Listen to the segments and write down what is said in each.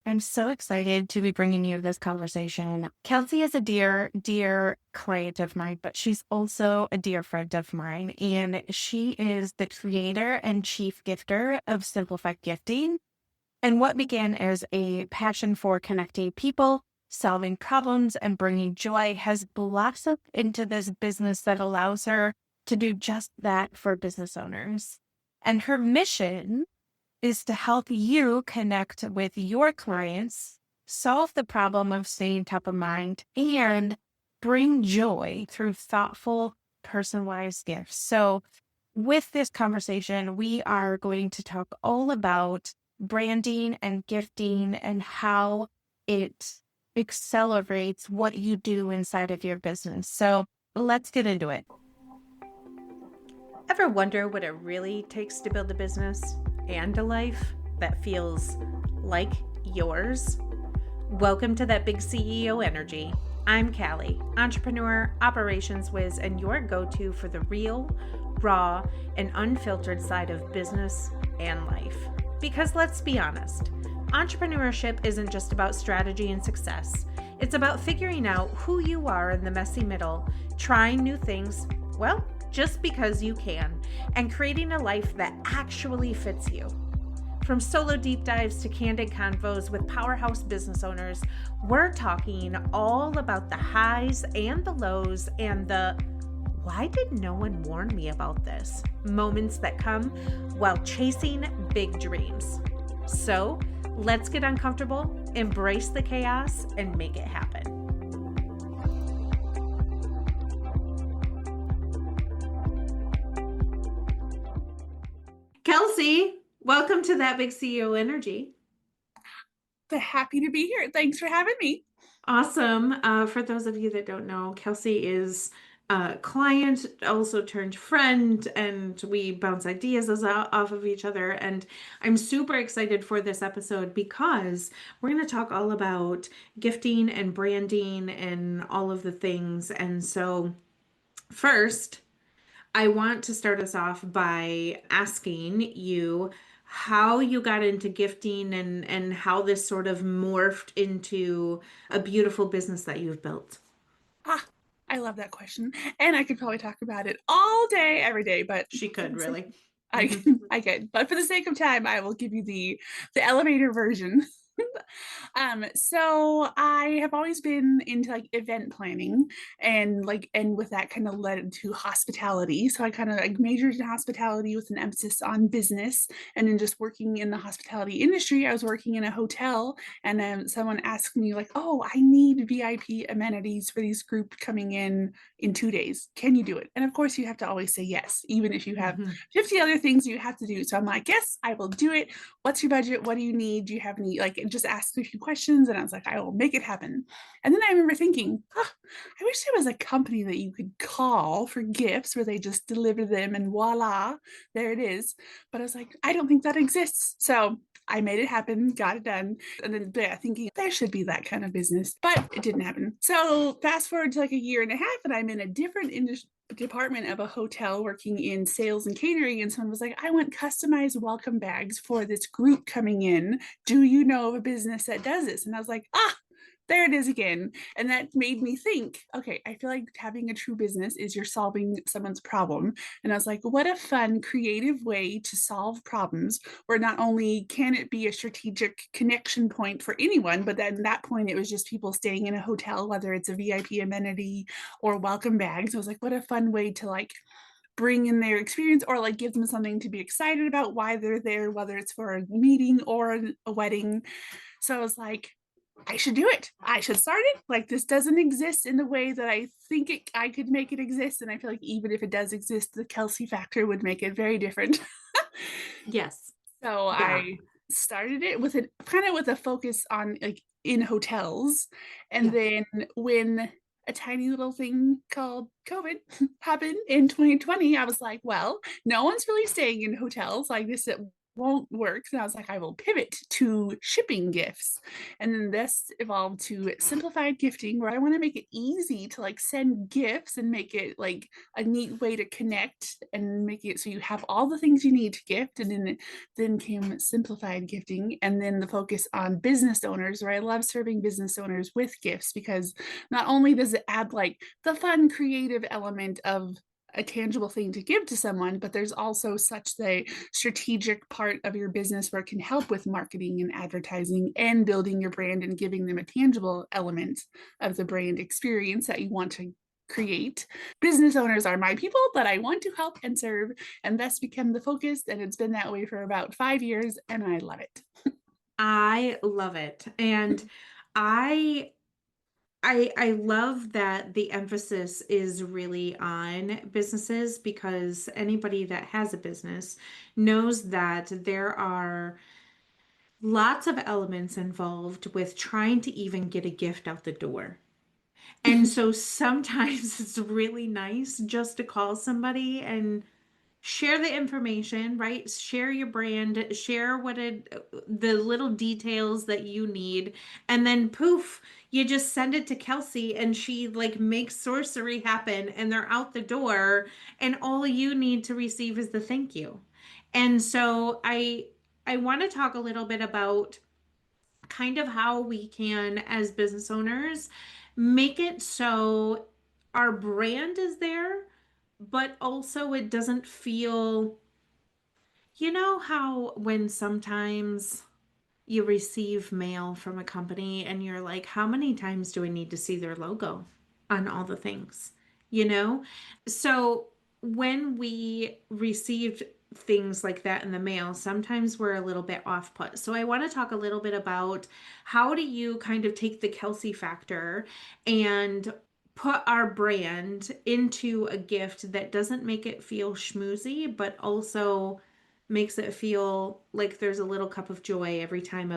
I'm so excited to be bringing you this conversation. Kelsey is a dear, dear client of mine, but she's also a dear friend of mine. And she is the creator and chief gifter of Simplified Gifting. And what began as a passion for connecting people, solving problems, and bringing joy has blossomed into this business that allows her to do just that for business owners. And her mission is to help you connect with your clients, solve the problem of staying top of mind, and bring joy through thoughtful, personalized gifts. So, with this conversation, we are going to talk all about branding and gifting and how it accelerates what you do inside of your business. So, let's get into it. Ever wonder what it really takes to build a business and a life that feels like yours? Welcome to That Big CEO Energy. I'm Callie, entrepreneur, operations whiz, and your go-to for the real, raw, and unfiltered side of business and life. Because let's be honest, entrepreneurship isn't just about strategy and success. It's about figuring out who you are in the messy middle, trying new things, well, just because you can, and creating a life that actually fits you. From solo deep dives to candid convos with powerhouse business owners, we're talking all about the highs and the lows and the why did no one warn me about this moments that come while chasing big dreams. So let's get uncomfortable, embrace the chaos, and make it happen. Kelsey, welcome to That Big CEO Energy. Happy to be here. Thanks for having me. Awesome. For those of you that don't know, Kelsey is a client, also turned friend, and we bounce ideas off of each other. And I'm super excited for this episode because we're going to talk all about gifting and branding and all of the things. And so first, I want to start us off by asking you how you got into gifting and how this sort of morphed into a beautiful business that you've built. I love that question. And I could probably talk about it all day, every day, but She could really. I could. But for the sake of time, I will give you the elevator version. So I have always been into like event planning and with that kind of led to hospitality. So I kind of like majored in hospitality with an emphasis on business. And then just working in the hospitality industry, I was working in a hotel and then someone asked me like, oh, I need VIP amenities for these group coming in 2 days. Can you do it? And of course you have to always say yes, even if you have 50 other things you have to do. So I'm like, yes, I will do it. What's your budget? What do you need? Do you have any, like, just ask a few questions. And I was like, I will make it happen. And then I remember thinking, I wish there was a company that you could call for gifts where they just deliver them and voila, there it is. But I was like, I don't think that exists. So I made it happen, got it done. And then thinking there should be that kind of business, but it didn't happen. So fast forward to like a year and a half and I'm in a different department of a hotel working in sales and catering, and someone was like, I want customized welcome bags for this group coming in. Do you know of a business that does this? And I was like, there it is again. And that made me think, okay, I feel like having a true business is you're solving someone's problem. And I was like, what a fun, creative way to solve problems where not only can it be a strategic connection point for anyone, but then at that point, it was just people staying in a hotel, whether it's a VIP amenity or welcome bags. I was like, what a fun way to like bring in their experience or like give them something to be excited about why they're there, whether it's for a meeting or a wedding. So I was like, I should do it. I should start it. Like this doesn't exist in the way that I think I could make it exist. And I feel like even if it does exist, the Kelsey factor would make it very different. Yes. So yeah. I started it with a focus on like in hotels. And then when a tiny little thing called COVID happened in 2020, I was like, well, no one's really staying in hotels like this. won't work. And I was like, I will pivot to shipping gifts. And then this evolved to simplified gifting, where I want to make it easy to like send gifts and make it like a neat way to connect and make it so you have all the things you need to gift. And then came simplified gifting, and then the focus on business owners, where I love serving business owners with gifts, because not only does it add like the fun creative element of a tangible thing to give to someone, but there's also such the strategic part of your business where it can help with marketing and advertising and building your brand and giving them a tangible element of the brand experience that you want to create. Business owners are my people that I want to help and serve, and thus become the focus. And it's been that way for about 5 years, and I love it. I love it. And I I love that the emphasis is really on businesses, because anybody that has a business knows that there are lots of elements involved with trying to even get a gift out the door. And so sometimes it's really nice just to call somebody and share the information, right? Share your brand, share the little details that you need, and then poof, you just send it to Kelsey and she like makes sorcery happen and they're out the door, and all you need to receive is the thank you. And so I want to talk a little bit about kind of how we can, as business owners, make it so our brand is there, but also it doesn't feel, you know, how when sometimes you receive mail from a company and you're like, how many times do I need to see their logo on all the things? You know? So when we received things like that in the mail, sometimes we're a little bit off put. So I want to talk a little bit about how do you kind of take the Kelsey factor and put our brand into a gift that doesn't make it feel schmoozy, but also makes it feel like there's a little cup of joy every time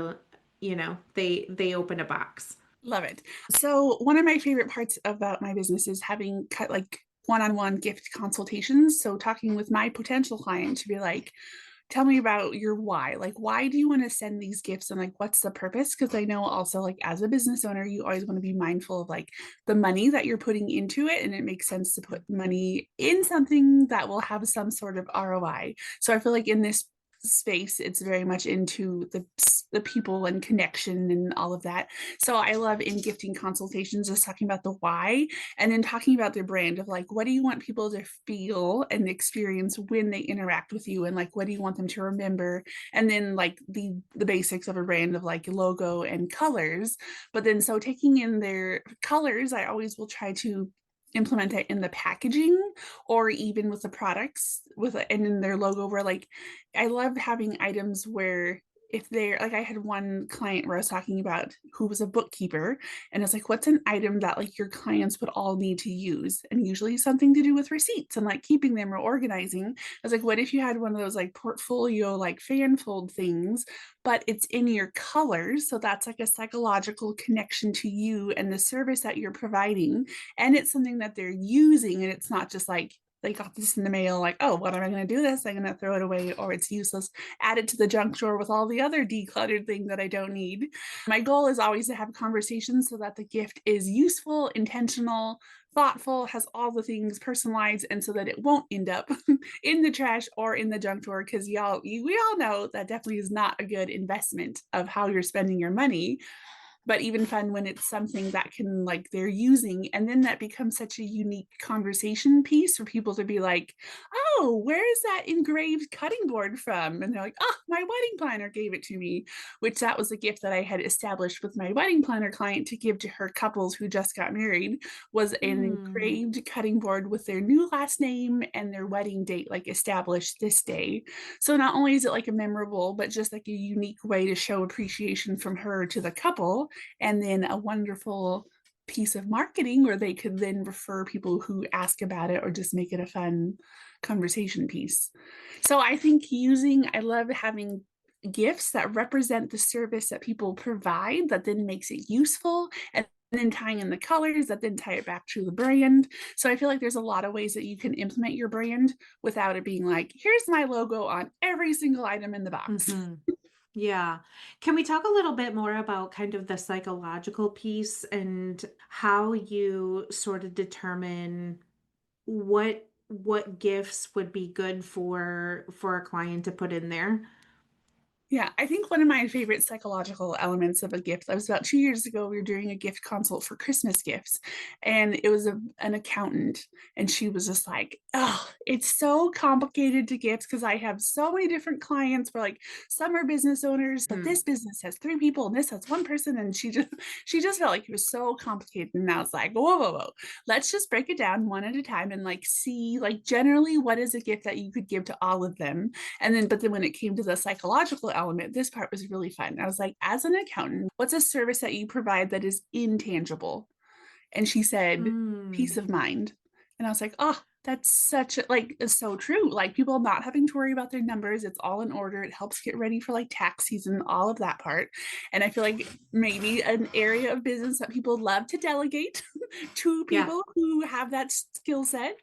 they open a box. Love it. So one of my favorite parts about my business is having cut like one-on-one gift consultations. So talking with my potential client to be like, tell me about your why. Like, why do you want to send these gifts, and like what's the purpose? Because I know also like as a business owner, you always want to be mindful of like the money that you're putting into it. And it makes sense to put money in something that will have some sort of ROI. So I feel like in this space, it's very much into the people and connection and all of that. So I love in gifting consultations just talking about the why, and then talking about their brand of like, what do you want people to feel and experience when they interact with you, and like what do you want them to remember, and then like the basics of a brand of like logo and colors. But then so taking in their colors, I always will try to implement it in the packaging or even with the products with and in their logo, where like I love having items where if they're like, I had one client where I was talking about who was a bookkeeper, and it's like, what's an item that like your clients would all need to use? And usually something to do with receipts and like keeping them or organizing. I was like, what if you had one of those like portfolio, like fan fold things, but it's in your colors? So that's like a psychological connection to you and the service that you're providing. And it's something that they're using. And it's not just like, they got this in the mail, like, oh, what am I going to do this? I'm going to throw it away, or it's useless, add it to the junk drawer with all the other decluttered things that I don't need. My goal is always to have conversations so that the gift is useful, intentional, thoughtful, has all the things personalized, and so that it won't end up in the trash or in the junk drawer. Because we all know that definitely is not a good investment of how you're spending your money, but even fun when it's something that can like they're using, and then that becomes such a unique conversation piece for people to be like, oh, where is that engraved cutting board from? And they're like, oh, my wedding planner gave it to me, which that was a gift that I had established with my wedding planner client to give to her couples who just got married, was an Hmm. engraved cutting board with their new last name and their wedding date like established this day. So not only is it like a memorable, but just like a unique way to show appreciation from her to the couple, and then a wonderful piece of marketing where they could then refer people who ask about it or just make it a fun conversation piece. So I think I love having gifts that represent the service that people provide that then makes it useful, and and then tying in the colors that then tie it back to the brand. So I feel like there's a lot of ways that you can implement your brand without it being like, here's my logo on every single item in the box. Hmm. Yeah. Can we talk a little bit more about kind of the psychological piece and how you sort of determine what gifts would be good for a client to put in there? Yeah, I think one of my favorite psychological elements of a gift, that was about 2 years ago, we were doing a gift consult for Christmas gifts. And it was an accountant. And she was just like, oh, it's so complicated to gift because I have so many different clients where like some are business owners, but Hmm. this business has three people and this has one person. And she just felt like it was so complicated. And I was like, whoa, whoa, whoa. Let's just break it down one at a time and like see like generally what is a gift that you could give to all of them, and then, but then when it came to the psychological element, this part was really fun. I was like, as an accountant, what's a service that you provide that is intangible? And she said, peace Mm. of mind. And I was like, oh, that's such a, like, it's so true. Like people not having to worry about their numbers. It's all in order. It helps get ready for like tax season, all of that part. And I feel like maybe an area of business that people love to delegate to Yeah. people who have that skill set.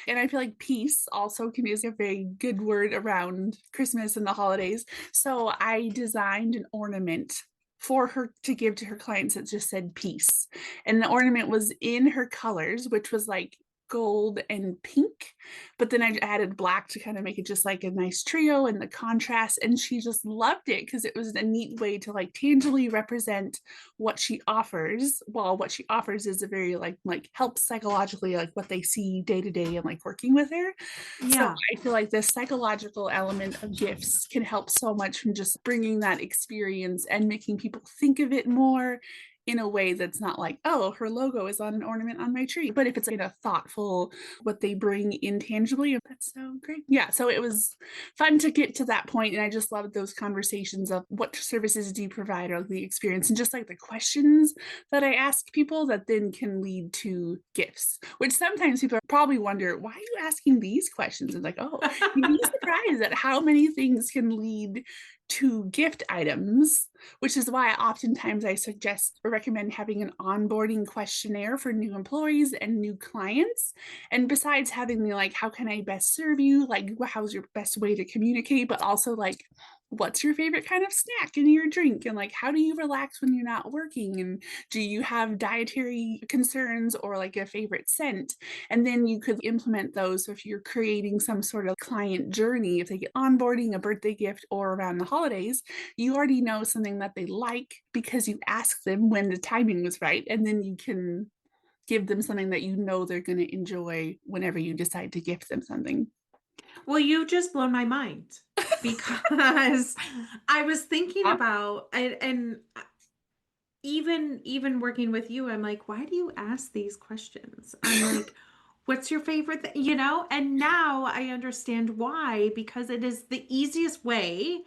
And I feel like peace also can be a very good word around Christmas and the holidays. So I designed an ornament for her to give to her clients that just said peace. And the ornament was in her colors, which was like gold and pink. But then I added black to kind of make it just like a nice trio and the contrast. And she just loved it because it was a neat way to like tangibly represent what she offers, while what she offers is a very like helps psychologically like what they see day to day and like working with her. So Yeah. I feel like the psychological element of gifts can help so much from just bringing that experience and making people think of it more in a way that's not like, oh, her logo is on an ornament on my tree. But if it's in a thoughtful, what they bring intangibly, that's so great. Yeah. So it was fun to get to that point. And I just loved those conversations of what services do you provide or the experience and just like the questions that I ask people that then can lead to gifts, which sometimes people probably wonder, why are you asking these questions? And like, oh, you'd be surprised at how many things can lead to gift items, which is why oftentimes I suggest or recommend having an onboarding questionnaire for new employees and new clients. And besides having the like, how can I best serve you? Like, how's your best way to communicate? But also like, what's your favorite kind of snack in your drink? And like, how do you relax when you're not working? And do you have dietary concerns or like a favorite scent? And then you could implement those. So if you're creating some sort of client journey, if they get onboarding, a birthday gift, or around the holidays, you already know something that they like because you asked them when the timing was right. And then you can give them something that you know they're going to enjoy whenever you decide to gift them something. Well, you just blown my mind because I was thinking about and even working with you, I'm like, why do you ask these questions? I'm like, what's your favorite thing? And now I understand why, because it is the easiest way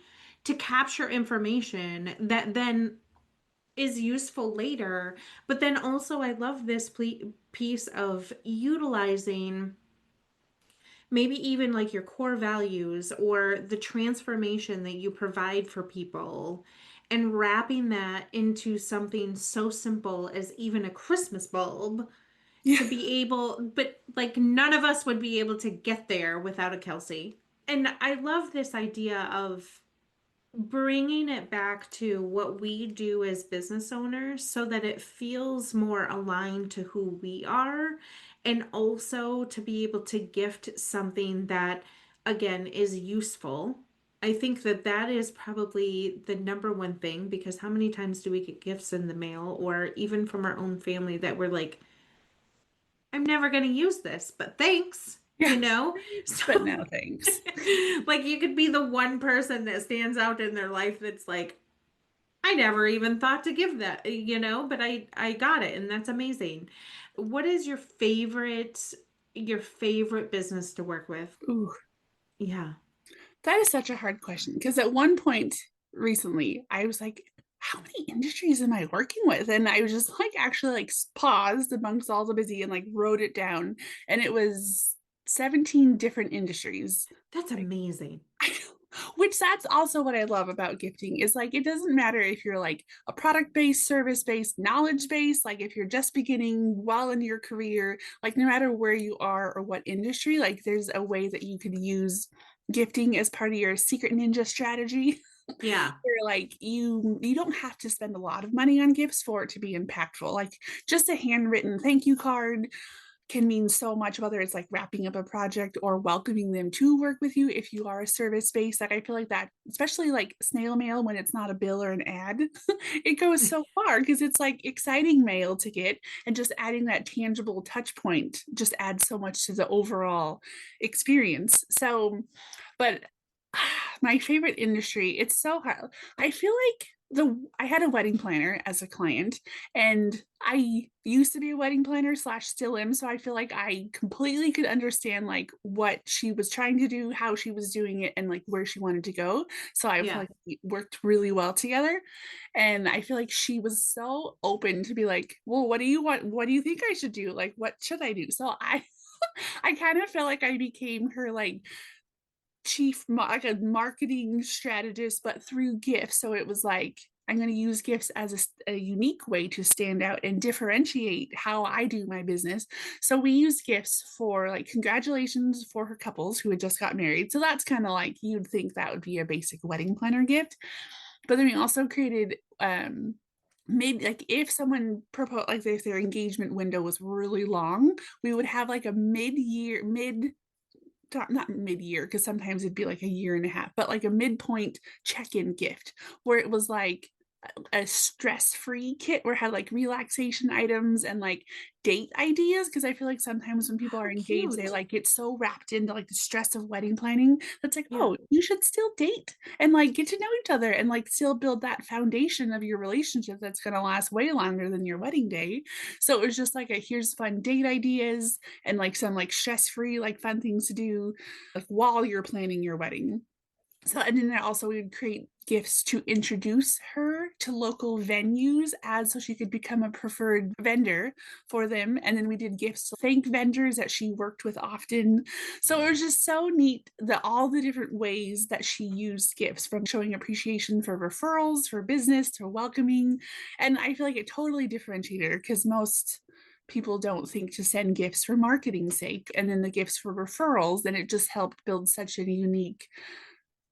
to capture information that then is useful later. But then also, I love this piece of utilizing maybe even like your core values or the transformation that you provide for people and wrapping that into something so simple as even a Christmas bulb Yeah. to be able, but like none of us would be able to get there without a Kelsey. And I love this idea of bringing it back to what we do as business owners so that it feels more aligned to who we are, and also to be able to gift something that again is useful. I think that that is probably the number one thing, because how many times do we get gifts in the mail or even from our own family that we're like, I'm never going to use this, but thanks, Yeah. So But no thanks. like you could be the one person that stands out in their life that's like, I never even thought to give that, but I got it, and that's amazing. What is your favorite business to work with? Ooh, Yeah. that is such a hard question because at one point recently, I was like, how many industries am I working with? And I was just like actually like paused amongst all the busy and like wrote it down. And it was 17 different industries. That's amazing. which that's also what I love about gifting is like it doesn't matter if you're like a product-based, service-based, knowledge-based, like if you're just beginning well in your career, like no matter where you are or what industry, like there's a way that you could use gifting as part of your secret ninja strategy. Yeah. Where like you don't have to spend a lot of money on gifts for it to be impactful. Like just a handwritten thank you card can mean so much, whether it's like wrapping up a project or welcoming them to work with you if you are a service based. Like I feel like that, especially like snail mail when it's not a bill or an ad, it goes so far because it's like exciting mail to get, and just adding that tangible touch point just adds so much to the overall experience. So, but my favorite industry, it's so hard. I feel like I had a wedding planner as a client, and I used to be a wedding planner slash still am, so I feel like I completely could understand like what she was trying to do, how she was doing it, and like where she wanted to go. So I feel Yeah. like we worked really well together, and I feel like she was so open to be like, well, what do you want, what do you think I should do, like what should I do? So I I kind of feel like I became her like like a marketing strategist, but through gifts. So it was like, I'm going to use gifts as a unique way to stand out and differentiate how I do my business. So we use gifts for like congratulations for her couples who had just got married. So that's kind of like you'd think that would be a basic wedding planner gift. But then we also created maybe like if someone proposed, like if their engagement window was really long, we would have like a mid not mid-year because sometimes it'd be like a year and a half, but like a midpoint check-in gift where it was like a stress-free kit where it had like relaxation items and like date ideas, because I feel like sometimes when people How are engaged they cute. like get so wrapped into like the stress of wedding planning that's like, Yeah. oh, you should still date and like get to know each other and like still build that foundation of your relationship that's going to last way longer than your wedding day. So it was just like a here's fun date ideas and like some like stress-free like fun things to do like while you're planning your wedding. So and then also we would create gifts to introduce her to local venues as so she could become a preferred vendor for them. And then we did gifts to thank vendors that she worked with often. So it was just so neat that all the different ways that she used gifts, from showing appreciation for referrals for business to welcoming. And I feel like it totally differentiated her because most people don't think to send gifts for marketing's sake, and then the gifts for referrals, then it just helped build such a unique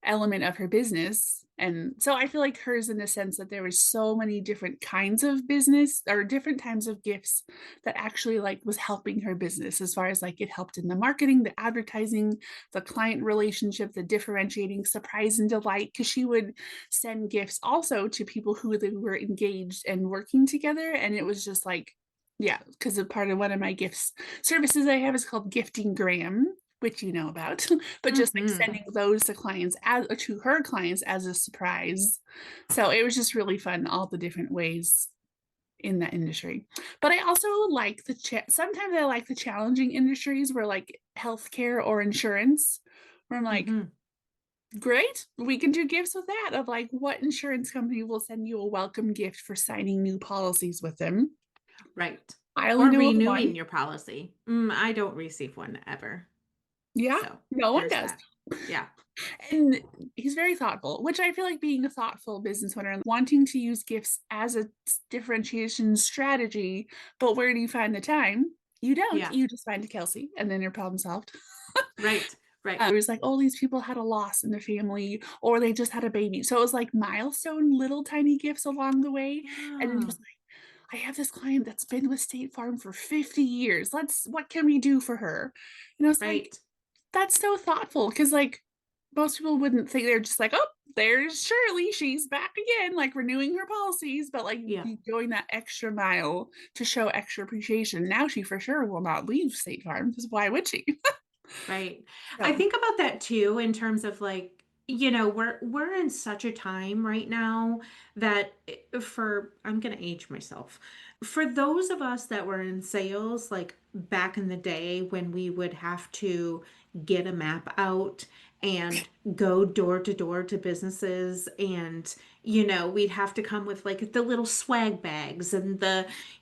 element of her business. And so I feel like hers in the sense that there was so many different kinds of business or different types of gifts that actually like was helping her business, as far as like it helped in the marketing, the advertising, the client relationship, the differentiating surprise and delight, because she would send gifts also to people who they were engaged and working together. And it was just like, yeah, because a part of one of my gifts services I have is called Gifting Graham, which you know about, but just like Hmm. sending those to clients as to her clients as a surprise. So it was just really fun, all the different ways in that industry. But I also like sometimes I like the challenging industries where like healthcare or insurance, where I'm like, Hmm. great, we can do gifts with that. Of like, what insurance company will send you a welcome gift for signing new policies with them? Right. I only Or know of one. renewing your policy. I don't receive one ever. Yeah, So no one there's does. that. Yeah. And he's very thoughtful, which I feel like being a thoughtful business owner and wanting to use gifts as a differentiation strategy. But where do you find the time? You don't. Yeah. You just find a Kelsey and then your problem solved. Right. Right. It was like, oh, these people had a loss in their family or they just had a baby. So it was like milestone little tiny gifts along the way. And then Yeah. just like, I have this client that's been with State Farm for 50 years. What can we do for her? And I was like, Right. that's so thoughtful because like most people wouldn't think, they're just like, oh, there's Shirley, she's back again, like renewing her policies, but like Yeah. going that extra mile to show extra appreciation. Now she for sure will not leave State Farm because why would she? Right. I So think about that too in terms of like, we're in such a time right now that for I'm going to age myself. For those of us that were in sales like back in the day when we would have to get a map out and go door to door to businesses, and we'd have to come with like the little swag bags and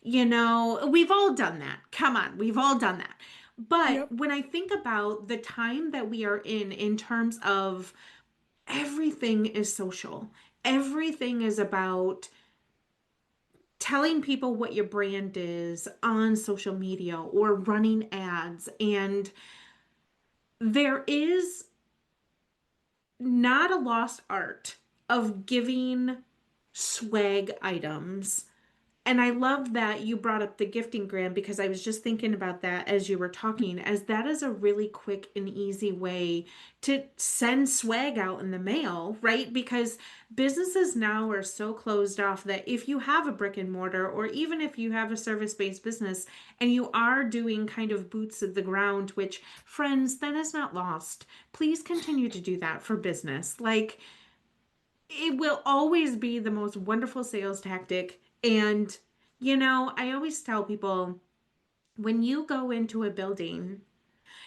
we've all done that. Come on, we've all done that. But yep. when I think about the time that we are in terms of everything is social. Everything is about telling people what your brand is on social media or running ads. And there is not a lost art of giving swag items. And I love that you brought up the gifting gram because I was just thinking about that as you were talking, as that is a really quick and easy way to send swag out in the mail, right? Because businesses now are so closed off that if you have a brick and mortar, or even if you have a service-based business and you are doing kind of boots of the ground, which, friends, that is not lost. Please continue to do that for business. Like, it will always be the most wonderful sales tactic. And, I always tell people when you go into a building,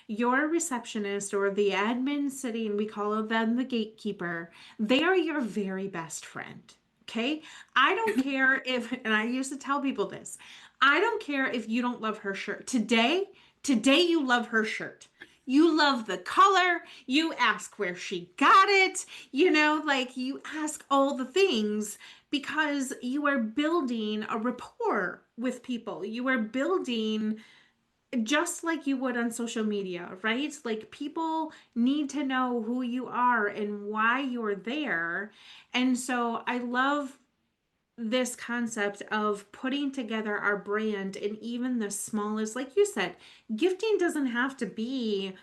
your receptionist or the admin sitting, we call them the gatekeeper, they are your very best friend. Okay. I don't care if, and I used to tell people this, I don't care if you don't love her shirt. Today you love her shirt. You love the color. You ask where she got it. Like you ask all the things because you are building a rapport with people. You are building just like you would on social media, right? Like people need to know who you are and why you're there. And so I love this concept of putting together our brand in even the smallest, like you said, gifting doesn't have to be,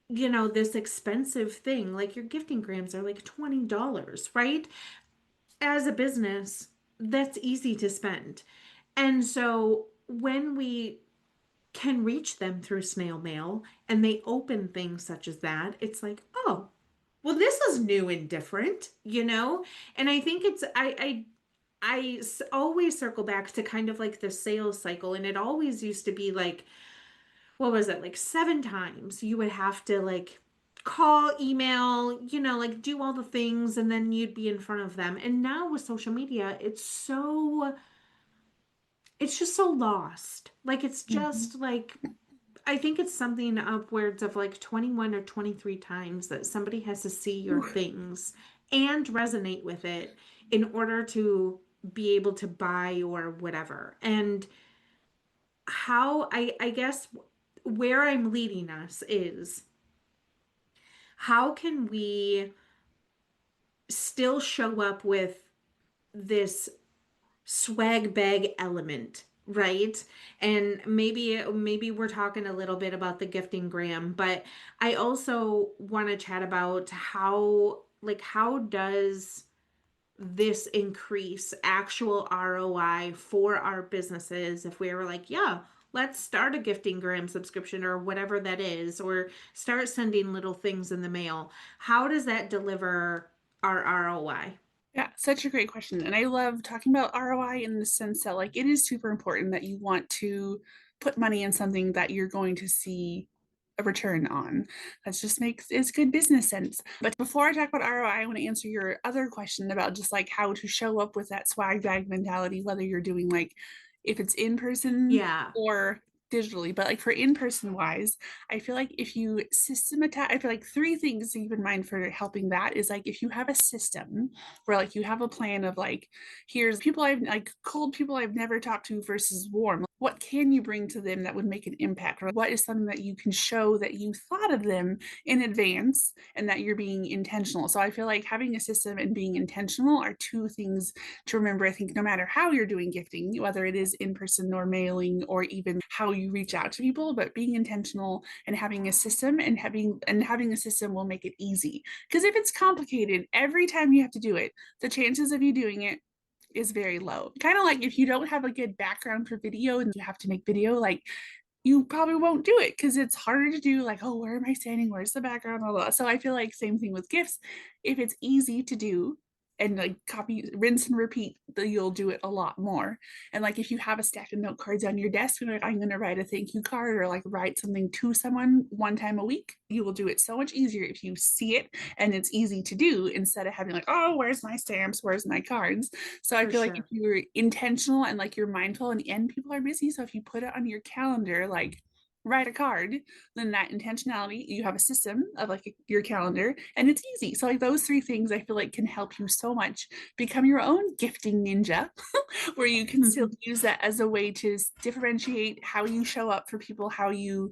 this expensive thing. Like your gifting grams are like $20, right? As a business, that's easy to spend. And so when we can reach them through snail mail and they open things such as that, it's like, oh, well, this is new and different. And I think always circle back to kind of like the sales cycle. And it always used to be like, what was it, like 7 times you would have to like call, email, like do all the things, and then you'd be in front of them. And now with social media, it's just so lost. Like it's Mhm. just like I think it's something upwards of like 21 or 23 times that somebody has to see your Ooh. things and resonate with it in order to be able to buy or whatever. And I guess where I'm leading us is how can we still show up with this swag bag element, right? And maybe we're talking a little bit about the gifting gram, but I also want to chat about how does this increase actual ROI for our businesses if we were like, yeah, let's start a gifting gram subscription or whatever that is, or start sending little things in the mail. How does that deliver our ROI? Yeah, such a great question. And I love talking about ROI in the sense that like it is super important that you want to put money in something that you're going to see a return on. That just makes it's good business sense. But before I talk about ROI, I want to answer your other question about just like how to show up with that swag bag mentality, whether you're doing like if it's in person Yeah, or digitally. But like for in person wise, I feel like if you systematize, I feel like three things to keep in mind for helping that is like if you have a system where like you have a plan of like here's people I've like cold people I've never talked to versus warm, what can you bring to them that would make an impact, or what is something that you can show that you thought of them in advance and that you're being intentional. So I feel like having a system and being intentional are two things to remember. I think no matter how you're doing gifting, whether it is in person or mailing or even how you reach out to people, but being intentional and having a system and having a system will make it easy. Because if it's complicated, every time you have to do it, the chances of you doing it is very low. Kind of like if you don't have a good background for video and you have to make video, like you probably won't do it because it's harder to do like, oh, where am I standing, where's the background, blah, blah. So I feel like same thing with gifts. If it's easy to do and like copy, rinse and repeat, you'll do it a lot more. And like if you have a stack of note cards on your desk and like I'm going to write a thank you card or like write something to someone one time a week, you will do it so much easier if you see it and it's easy to do instead of having like, oh, where's my stamps, where's my cards. So I for feel like if sure. you're intentional and like you're mindful, and people are busy, so if you put it on your calendar, like write a card, then that intentionality, you have a system of like your calendar and it's easy. So like those three things I feel like can help you so much become your own gifting ninja where you can still use that as a way to differentiate how you show up for people, how you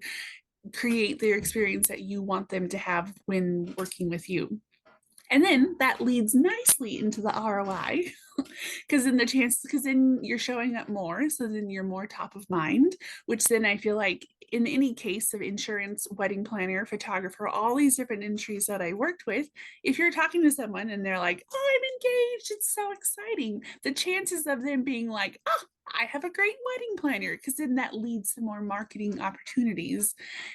create their experience that you want them to have when working with you. And then that leads nicely into the ROI because then because then you're showing up more. So then you're more top of mind, which then I feel like in any case of insurance, wedding planner, photographer, all these different industries that I worked with, if you're talking to someone and they're like, oh, I'm engaged, it's so exciting, the chances of them being like, oh, I have a great wedding planner, because then that leads to more marketing opportunities.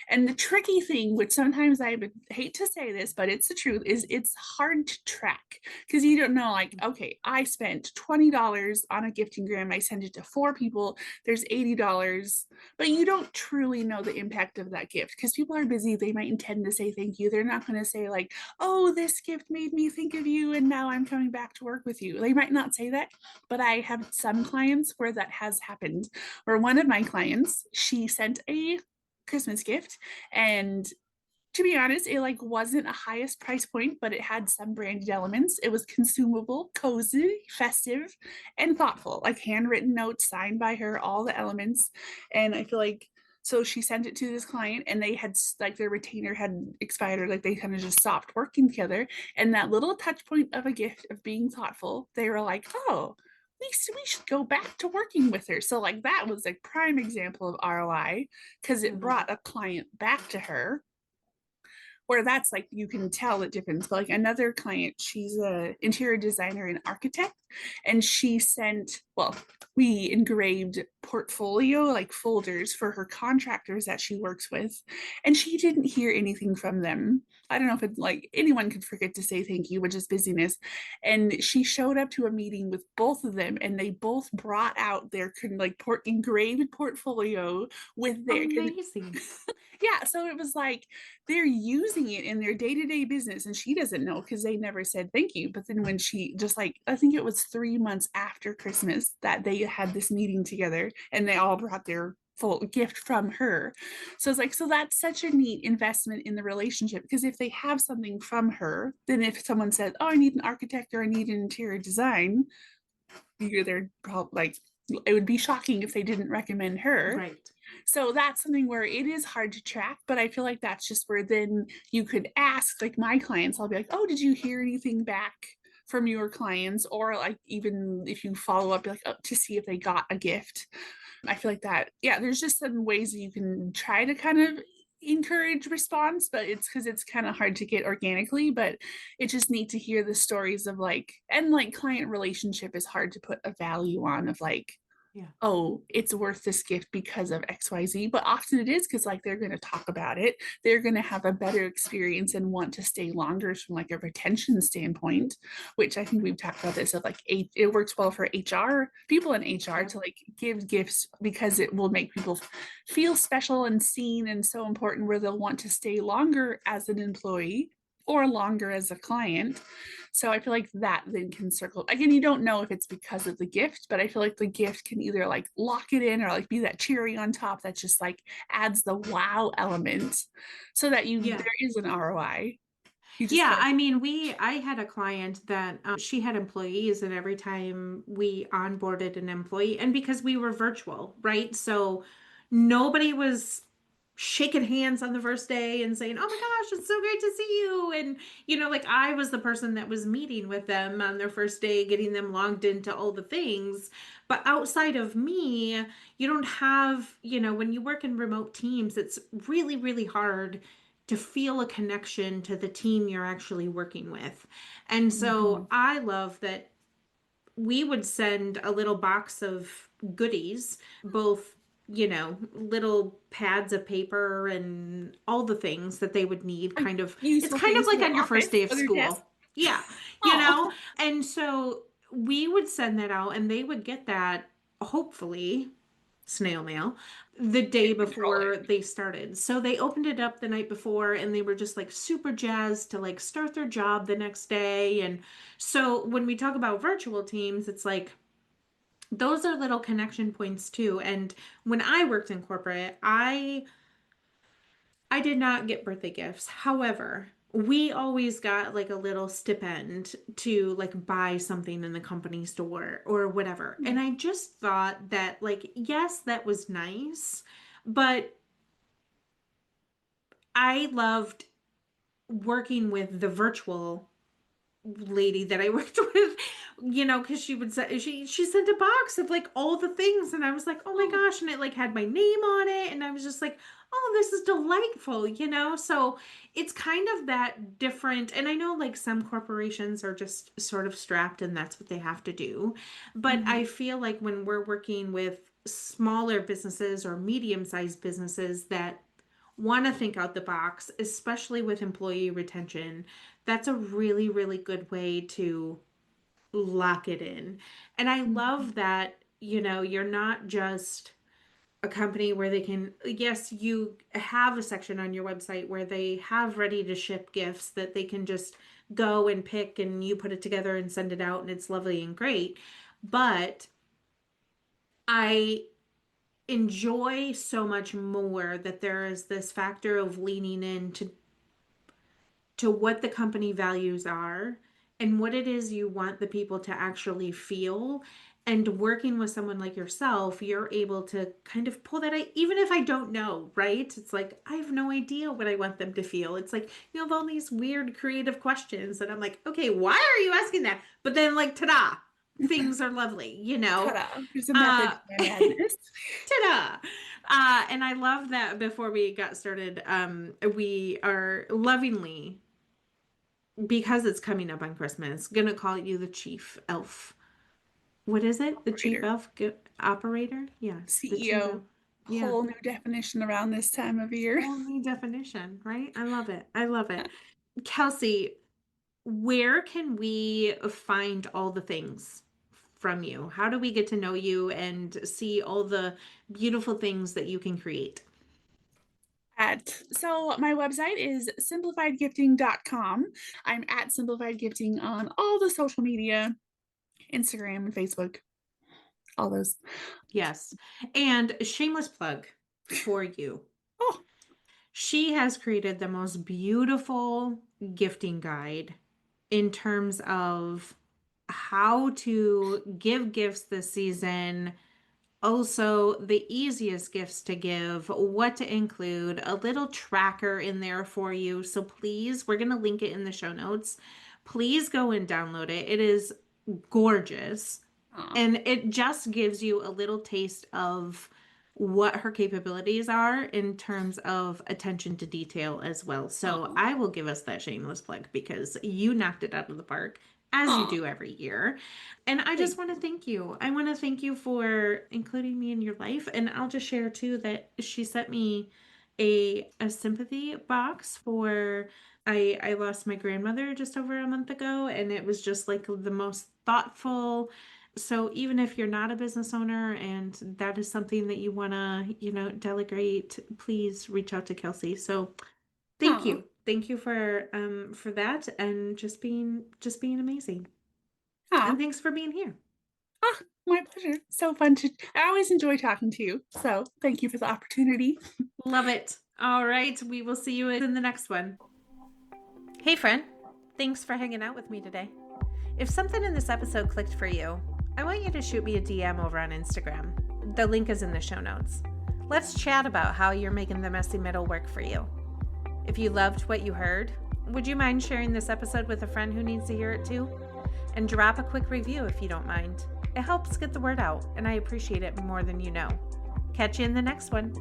And the tricky thing, which sometimes I would hate to say this, but it's the truth, is it's hard to track because you don't know, like, okay, I spent $20 on a gifting gram. I sent it to 4 people. There's $80, but you don't truly know the impact of that gift because people are busy. They might intend to say thank you. They're not going to say, like, oh, this gift made me think of you and now I'm coming back to work with you. They might not say that, but I have some clients where that has happened. Where one of my clients, she sent a Christmas gift and to be honest, it like wasn't a highest price point, but it had some branded elements. It was consumable, cozy, festive, and thoughtful, like handwritten notes signed by her, all the elements. And I feel like so she sent it to this client and they had like their retainer had expired or like they kind of just stopped working together. And that little touch point of a gift of being thoughtful, they were like, oh, we should go back to working with her. So like that was a prime example of ROI because it brought a client back to her where that's like you can tell the difference. But like another client, she's a interior designer and architect, and she sent we engraved portfolio like folders for her contractors that she works with, and she didn't hear anything from them. I don't know if it's like anyone could forget to say thank you, which is busyness. And she showed up to a meeting with both of them, and they both brought out their like engraved portfolio with their Amazing. yeah. So it was like they're using it in their day-to-day business and she doesn't know because they never said thank you. But then when she just like I think it was 3 months after Christmas that they had this meeting together and they all brought their full gift from her. So it's like, so that's such a neat investment in the relationship because if they have something from her, then if someone says, oh, I need an architect or I need an interior design, you're there probably like it would be shocking if they didn't recommend her. Right. So that's something where it is hard to track, but I feel like that's just where then you could ask, like my clients, I'll be like, oh, did you hear anything back from your clients? Or like even if you follow up, like to see if they got a gift. I feel like that, yeah, there's just some ways that you can try to kind of encourage response, but it's because it's kind of hard to get organically, but it's just neat to hear the stories of like, and like client relationship is hard to put a value on of like, Yeah. oh, it's worth this gift because of XYZ. But often it is because like they're going to talk about it. They're going to have a better experience and want to stay longer from like a retention standpoint, which I think we've talked about this of like it works well for HR, people in HR to like give gifts because it will make people feel special and seen and so important where they'll want to stay longer as an employee or longer as a client. So I feel like that then can circle. Again, you don't know if it's because of the gift, but I feel like the gift can either like lock it in or like be that cherry on top that just like adds the wow element so that Yeah. there is an ROI. You just Yeah, gotta I mean, I had a client that she had employees, and every time we onboarded an employee, and because we were virtual, right? So nobody was shaking hands on the first day and saying, "Oh my gosh, it's so great to see you." And, like I was the person that was meeting with them on their first day, getting them logged into all the things. But outside of me, you don't have, when you work in remote teams, it's really, really hard to feel a connection to the team you're actually working with. And so Mhm. I love that we would send a little box of goodies, both, little pads of paper and all the things that they would need, Like kind of, it's useful kind of things for like their on your office first day of or their desk. school. Yeah. You Oh, know, and so we would send that out and they would get that, hopefully snail mail, the day control before it. they started. So they opened it up the night before and they were just like super jazzed to like start their job the next day. And so when we talk about virtual teams, it's like those are little connection points too. And when I worked in corporate, I I did not get birthday gifts. However, we always got like a little stipend to like buy something in the company store or whatever. And I just thought that, like, yes, that was nice, but I loved working with the virtual lady that I worked with, because she would say she sent a box of like all the things, and I was like, oh my Oh, gosh, and it like had my name on it, and I was just like, oh, this is delightful. So it's kind of that different, and I know like some corporations are just sort of strapped and that's what they have to do, but I mhm, feel like when we're working with smaller businesses or medium-sized businesses that want to think out the box, especially with employee retention, that's a really, really good way to lock it in. And I mhm. love that, you're not just a company where they can, yes, you have a section on your website where they have ready to ship gifts that they can just go and pick and you put it together and send it out and it's lovely and great. But I enjoy so much more that there is this factor of leaning into what the company values are and what it is you want the people to actually feel. And working with someone like yourself, you're able to kind of pull that out, even if I don't know, right? It's like, I have no idea what I want them to feel. It's like, you have all these weird creative questions that I'm like, okay, why are you asking that? But then, like, ta da, things are lovely. Ta-da! There's a method Uh, to my madness. Ta-da! And I love that before we got started, we are lovingly, because it's coming up on Christmas, gonna call you the chief elf. What is it? The chief Operator, elf operator? Yes, the chief elf. CEO, Yeah, whole new definition around this time of year. whole new definition, right? I love it. I love it. Kelsey, where can we find all the things from you? How do we get to know you and see all the beautiful things that you can create? So my website is simplifiedgifting.com. I'm at Simplified Gifting on all the social media, Instagram and Facebook, all those. Yes. And a shameless plug for you. Oh, She has created the most beautiful gifting guide in terms of how to give gifts this season. Also, the easiest gifts to give, what to include, a little tracker in there for you. So please, we're going to link it in the show notes. Please go and download it. It is gorgeous. aw, And it just gives you a little taste of what her capabilities are in terms of attention to detail as well. So aw, I will give us that shameless plug because you knocked it out of the park, as you aw. do every year. And I just Thank want to thank you. I want to thank you for including me in your life. And I'll just share too that she sent me a sympathy box for, I lost my grandmother just over a month ago, and it was just like the most thoughtful. So even if you're not a business owner and that is something that you want to, delegate, please reach out to Kelsey. So thank aw, you. Thank you for that and just being amazing. aw, And thanks for being here. ah, my pleasure. So fun to, I always enjoy talking to you. So thank you for the opportunity. Love it. All right, we will see you in the next one. Hey friend, thanks for hanging out with me today. If something in this episode clicked for you, I want you to shoot me a DM over on Instagram. The link is in the show notes. Let's chat about how you're making the messy middle work for you. If you loved what you heard, would you mind sharing this episode with a friend who needs to hear it too? And drop a quick review if you don't mind. It helps get the word out, and I appreciate it more than you know. Catch you in the next one.